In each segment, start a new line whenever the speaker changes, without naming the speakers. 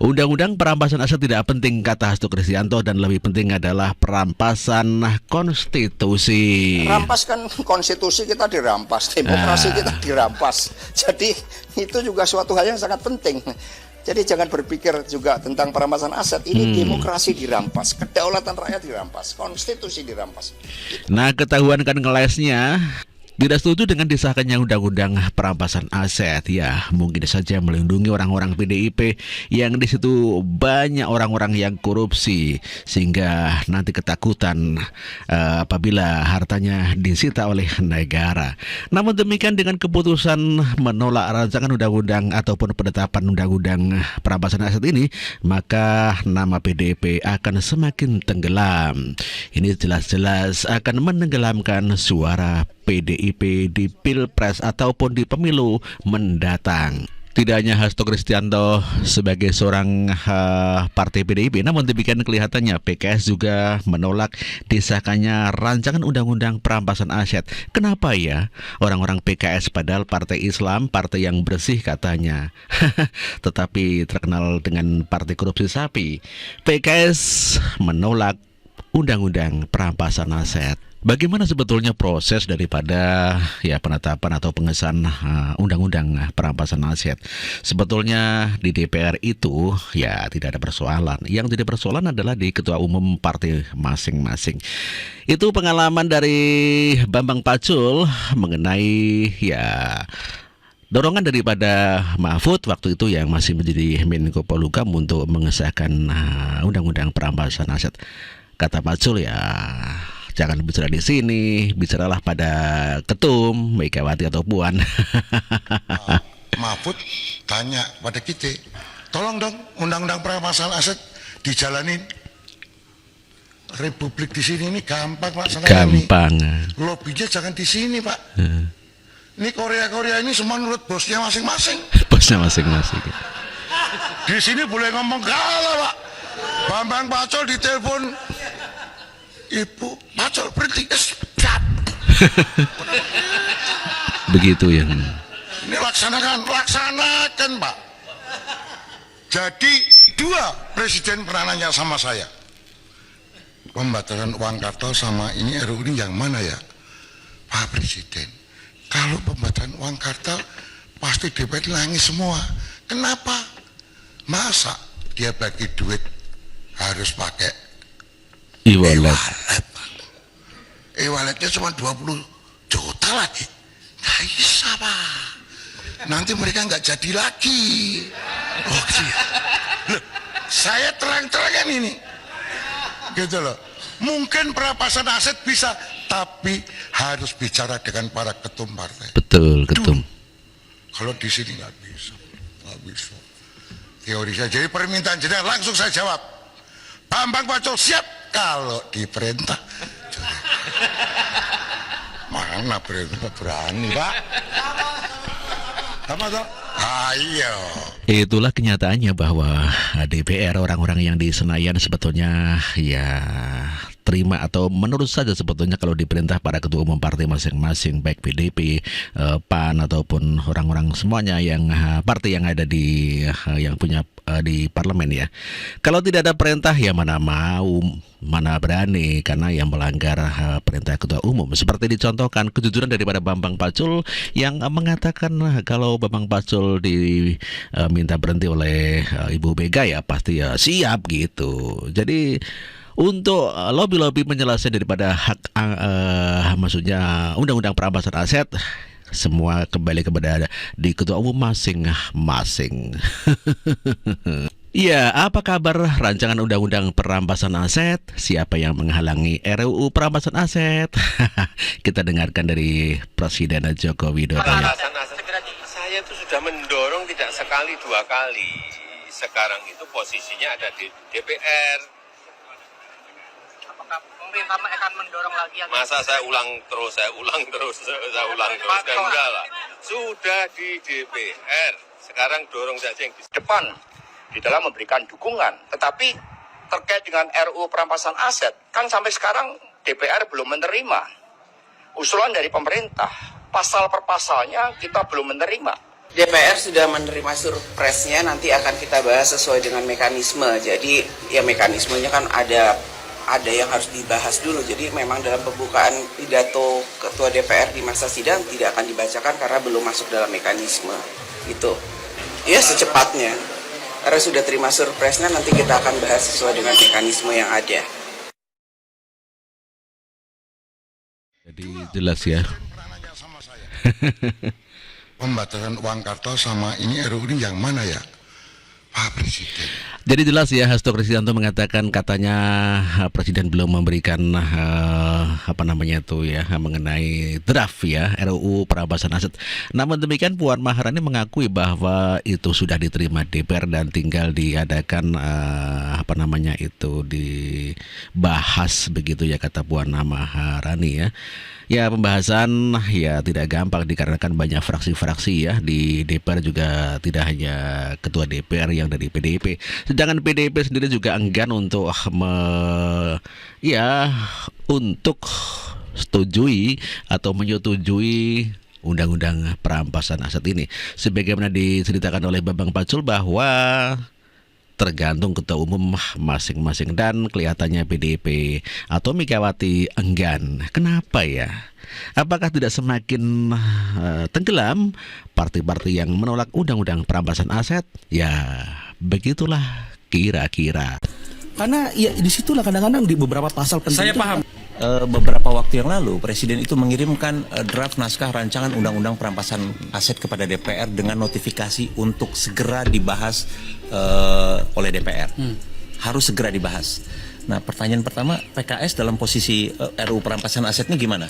Undang-undang perampasan aset tidak penting, kata Hasto Kristianto, dan lebih penting adalah perampasan konstitusi.
Rampas kan konstitusi kita dirampas, demokrasi kita dirampas. Jadi itu juga suatu hal yang sangat penting. Jadi jangan berpikir juga tentang perampasan aset. Ini demokrasi dirampas, kedaulatan rakyat dirampas, konstitusi dirampas.
Nah, ketahuan kan ngelesnya. Tidak setuju dengan disahkannya undang-undang perampasan aset, ya mungkin saja melindungi orang-orang PDIP yang di situ banyak orang-orang yang korupsi sehingga nanti ketakutan apabila hartanya disita oleh negara. Namun demikian, dengan keputusan menolak rancangan undang-undang ataupun penetapan undang-undang perampasan aset ini, maka nama PDIP akan semakin tenggelam. Ini jelas-jelas akan menenggelamkan suara PDIP di Pilpres ataupun di pemilu mendatang. Tidak hanya Hasto Kristianto sebagai seorang partai PDIP, namun demikian kelihatannya PKS juga menolak disahkannya rancangan undang-undang perampasan aset. Kenapa ya? Orang-orang PKS padahal partai Islam, partai yang bersih katanya, tetapi terkenal dengan partai korupsi sapi. PKS menolak undang-undang perampasan aset. Bagaimana sebetulnya proses daripada penetapan atau pengesahan undang-undang perampasan aset? Sebetulnya di DPR itu tidak ada persoalan. Yang jadi persoalan adalah di ketua umum partai masing-masing. Itu pengalaman dari Bambang Pacul mengenai dorongan daripada Mahfud waktu itu yang masih menjadi Menko Polhukam untuk mengesahkan undang-undang perampasan aset. Kata Pacul, jangan bicara di sini, bicaralah pada ketum, Megawati atau Puan.
Mahfud tanya pada kita, tolong dong undang-undang perampasan aset dijalanin. Republik di sini ini gampang Pak.
Gampang.
Lobbynya jangan di sini Pak. Ini Korea ini semua nurut bosnya masing-masing.
Bosnya masing-masing.
Di sini boleh ngomong kalah Pak. Bambang Pacul ditelepon, Ibu Pacul berhenti,
begitu ya.
Ini laksanakan Pak. Jadi 2 presiden pernah nanya sama saya, pembatalan uang kartal sama ini RUU ini yang mana ya Pak Presiden? Kalau pembatalan uang kartal pasti DPR nangis semua. Kenapa? Masa dia bagi duit harus pakai e-wallet? E-walletnya cuma 20 juta lagi. Nggak bisa Pak. Nanti mereka nggak jadi lagi. Oh iya. Loh, saya terang-terangan ini. Gitu loh. Mungkin perampasan aset bisa, tapi harus bicara dengan para ketum partai.
Betul, ketum.
Kalau di sini nggak bisa. Nggak bisa. Teori saya, jadi permintaan jenengan langsung saya jawab. Bambang Pacul siap kalau diperintah. Mana perintah berani Pak? Sama toh? Ayo.
Itulah kenyataannya bahwa DPR, orang-orang yang di Senayan sebetulnya terima atau menurut saja sebetulnya kalau diperintah para ketua umum partai masing-masing, baik PDIP, PAN ataupun orang-orang semuanya yang partai yang ada di yang punya di parlemen ya. Kalau tidak ada perintah mana mau, mana berani, karena yang melanggar perintah ketua umum. Seperti dicontohkan kejujuran daripada Bambang Pacul yang mengatakan kalau Bambang Pacul diminta berhenti oleh Ibu Mega pasti siap gitu. Jadi untuk lobby-lobby menyelesaikan daripada maksudnya undang-undang perampasan aset, semua kembali kepada di ketua umum masing-masing. Ya, apa kabar rancangan undang-undang perampasan aset? Siapa yang menghalangi RUU perampasan aset? Kita dengarkan dari Presiden Joko Widodo.
Saya itu sudah mendorong tidak sekali 2 kali. Sekarang itu posisinya ada di DPR.
Pemerintah akan mendorong lagi yang
masa saya ulang terus dan enggak lah. Sudah di DPR. Sekarang dorong saja yang di
Depan di dalam memberikan dukungan. Tetapi terkait dengan RUU perampasan aset, kan sampai sekarang DPR belum menerima usulan dari pemerintah. Pasal per pasalnya kita belum menerima.
DPR sudah menerima surpresnya, nanti akan kita bahas sesuai dengan mekanisme. Jadi ya mekanismenya kan ada yang harus dibahas dulu. Jadi memang dalam pembukaan pidato Ketua DPR di masa sidang tidak akan dibacakan karena belum masuk dalam mekanisme. Itu ya secepatnya. Karena sudah terima surpresnya, nanti kita akan bahas sesuai dengan mekanisme yang ada.
Jadi jelas ya.
Peranannya sama saya. Pembatasan uang kartal sama ini RUU ini yang mana ya, Pak Presiden?
Jadi jelas ya, Hasto Kristianto mengatakan katanya Presiden belum memberikan mengenai draft ya RUU perampasan aset. Namun demikian Puan Maharani mengakui bahwa itu sudah diterima DPR dan tinggal diadakan dibahas begitu ya, kata Puan Maharani ya. Ya, pembahasan ya tidak gampang dikarenakan banyak fraksi-fraksi ya di DPR, juga tidak hanya ketua DPR yang dari PDIP. Sedangkan PDIP sendiri juga enggan untuk untuk setujui atau menyetujui undang-undang perampasan aset ini. Sebagaimana diceritakan oleh Bambang Pacul bahwa tergantung ketua umum masing-masing, dan kelihatannya PDIP atau Megawati enggan. Kenapa ya? Apakah tidak semakin tenggelam partai-partai yang menolak undang-undang perampasan aset? Ya, begitulah kira-kira.
Karena ya disitulah kadang-kadang di beberapa pasal penting.
Saya paham. Beberapa waktu yang lalu Presiden itu mengirimkan draft naskah rancangan undang-undang perampasan aset kepada DPR dengan notifikasi untuk segera dibahas oleh DPR. Harus segera dibahas. Nah, pertanyaan pertama, PKS dalam posisi RUU perampasan asetnya gimana?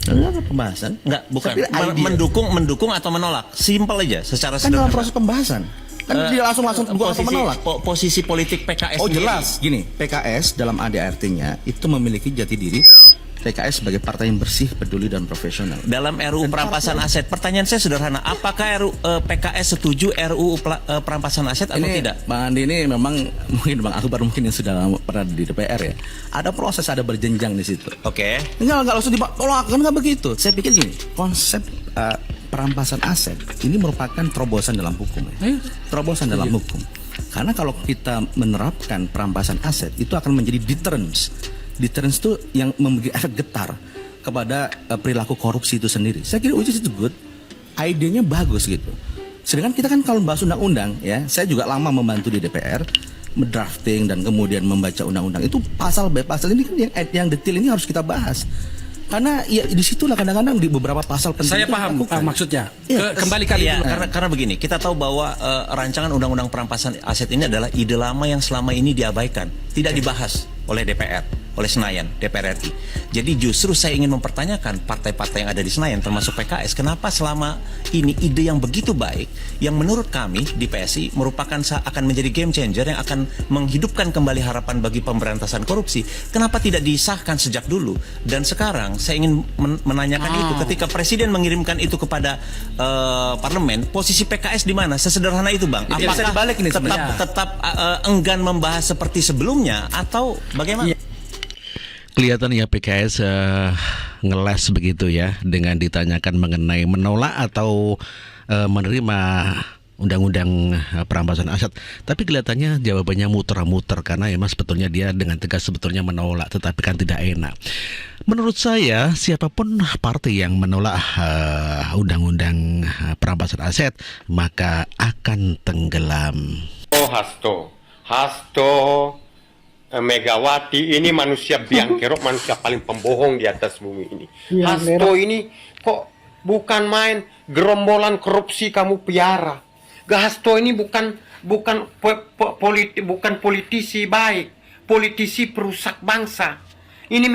Enggak ada pembahasan.
Enggak, bukan.
Tapi
Mendukung atau menolak? Simpel aja, secara
kan
sederhana.
dalam proses pembahasan. Kan dia langsung bukan atau menolak.
Posisi politik PKS
Oh
sendiri.
jelas, gini, PKS dalam ADART-nya itu memiliki jati diri PKS sebagai partai yang bersih, peduli, dan profesional.
Dalam RUU perampasan aset, pertanyaan saya sederhana, apakah PKS setuju RUU perampasan aset atau tidak?
Bang Andi ini memang mungkin Bang Akbar mungkin yang sudah pernah di DPR ya. Ada proses, ada berjenjang di situ.
Oke.
Enggak langsung ditolak, kan nggak begitu. Saya pikir gini, konsep perampasan aset ini merupakan terobosan dalam hukum ya. Terobosan dalam hukum. Karena kalau kita menerapkan perampasan aset itu akan menjadi deterrence. Deterrence itu yang memberi efek getar kepada perilaku korupsi itu sendiri. Saya kira which is good. Idenya bagus gitu. Sedangkan kita kan kalau bahas undang-undang ya, saya juga lama membantu di DPR mendrafting dan kemudian membaca undang-undang. Itu pasal by pasal ini kan yang detail ini harus kita bahas. Karena ya disitulah kadang-kadang di beberapa pasal penting.
Saya paham maksudnya.
Ya,
Kembali kali dulu. Karena begini, kita tahu bahwa rancangan undang-undang perampasan aset ini adalah ide lama yang selama ini diabaikan, tidak dibahas oleh DPR, oleh Senayan, DPR RI. Jadi justru saya ingin mempertanyakan partai-partai yang ada di Senayan, termasuk PKS, kenapa selama ini ide yang begitu baik, yang menurut kami di PSI merupakan akan menjadi game changer yang akan menghidupkan kembali harapan bagi pemberantasan korupsi, kenapa tidak disahkan sejak dulu? Dan sekarang saya ingin menanyakan itu, ketika Presiden mengirimkan itu kepada parlemen, posisi PKS di mana? Sesederhana itu, Bang.
Apakah bisa dibalik ini
tetap enggan membahas seperti sebelumnya atau bagaimana?
Kelihatan ya PKS ngeles begitu ya dengan ditanyakan mengenai menolak atau menerima undang-undang perampasan aset. Tapi kelihatannya jawabannya muter-muter karena emang sebetulnya dia dengan tegas sebetulnya menolak, tetapi kan tidak enak. Menurut saya siapapun partai yang menolak undang-undang perampasan aset maka akan tenggelam.
Hasto Megawati ini manusia biang kerok, manusia paling pembohong di atas bumi ini. Hasto ini kok bukan main, gerombolan korupsi kamu piara. Hasto ini bukan politisi baik, politisi perusak bangsa. Ini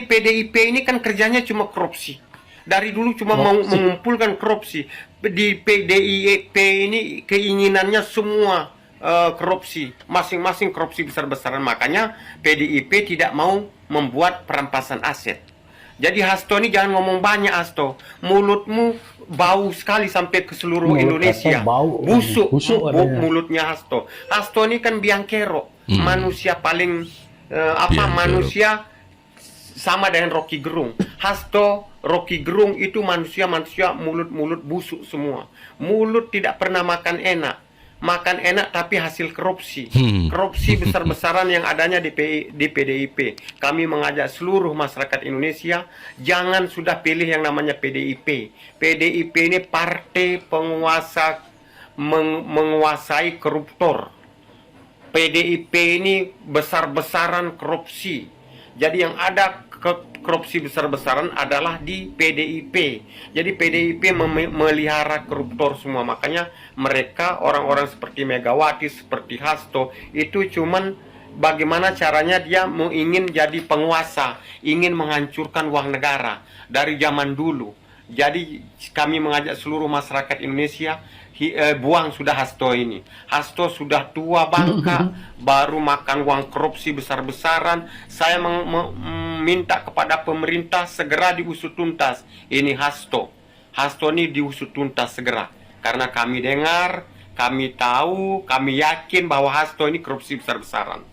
PDIP ini kan kerjanya cuma korupsi. Dari dulu cuma mengumpulkan korupsi. Di PDIP ini keinginannya semua korupsi, masing-masing korupsi besar-besaran. Makanya PDIP tidak mau membuat perampasan aset. Jadi Hasto ini jangan ngomong banyak, Hasto. Mulutmu bau sekali sampai ke seluruh Indonesia. Busuk mulutnya Hasto. Hasto ini kan biang kerok, manusia paling manusia sama dengan Rocky Gerung. Hasto, Rocky Gerung itu manusia-manusia mulut-mulut busuk semua. Mulut tidak pernah makan enak. Makan enak tapi hasil korupsi. Korupsi besar-besaran yang adanya di PDIP. Kami mengajak seluruh masyarakat Indonesia, jangan sudah pilih yang namanya PDIP. PDIP ini partai penguasa menguasai koruptor. PDIP ini besar-besaran korupsi. Jadi yang ada korupsi besar-besaran adalah di PDIP. Jadi PDIP memelihara koruptor semua. Makanya mereka, orang-orang seperti Megawati, seperti Hasto, itu cuman bagaimana caranya dia ingin jadi penguasa, ingin menghancurkan uang negara dari zaman dulu. Jadi kami mengajak seluruh masyarakat Indonesia, buang sudah Hasto ini. Hasto sudah tua bangka, baru makan uang korupsi besar-besaran. Saya minta kepada pemerintah segera diusut tuntas. Ini Hasto. Hasto ini diusut tuntas segera. Karena kami dengar, kami tahu, kami yakin bahwa Hasto ini korupsi besar-besaran.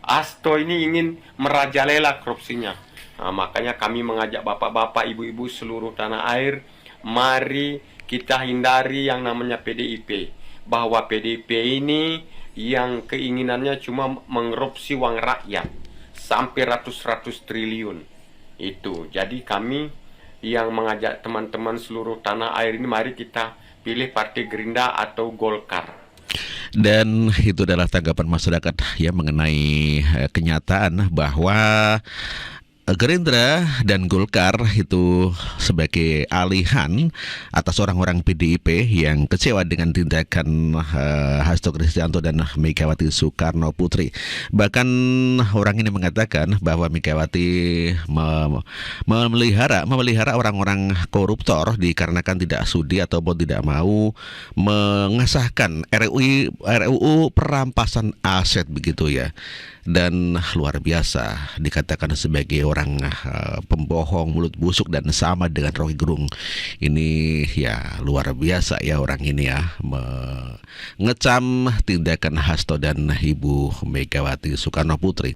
Hasto ini ingin merajalela korupsinya. Nah, makanya kami mengajak bapak-bapak, ibu-ibu seluruh tanah air, mari kita hindari yang namanya PDIP. Bahwa PDIP ini yang keinginannya cuma mengerupsi uang rakyat sampai ratus-ratus triliun. Itu. Jadi kami yang mengajak teman-teman seluruh tanah air ini, mari kita pilih Partai Gerindra atau Golkar.
Dan itu adalah tanggapan masyarakat ya mengenai kenyataan bahwa Gerindra dan Golkar itu sebagai alihan atas orang-orang PDIP yang kecewa dengan tindakan Hasto Kristianto dan Megawati Soekarno Putri. Bahkan orang ini mengatakan bahwa Megawati memelihara orang-orang koruptor dikarenakan tidak sudi ataupun tidak mau mengesahkan RUU perampasan aset begitu ya. Dan luar biasa dikatakan sebagai orang pembohong, mulut busuk dan sama dengan Rocky Gerung. Ini ya luar biasa ya orang ini ya mengecam tindakan Hasto dan Ibu Megawati Soekarno Putri.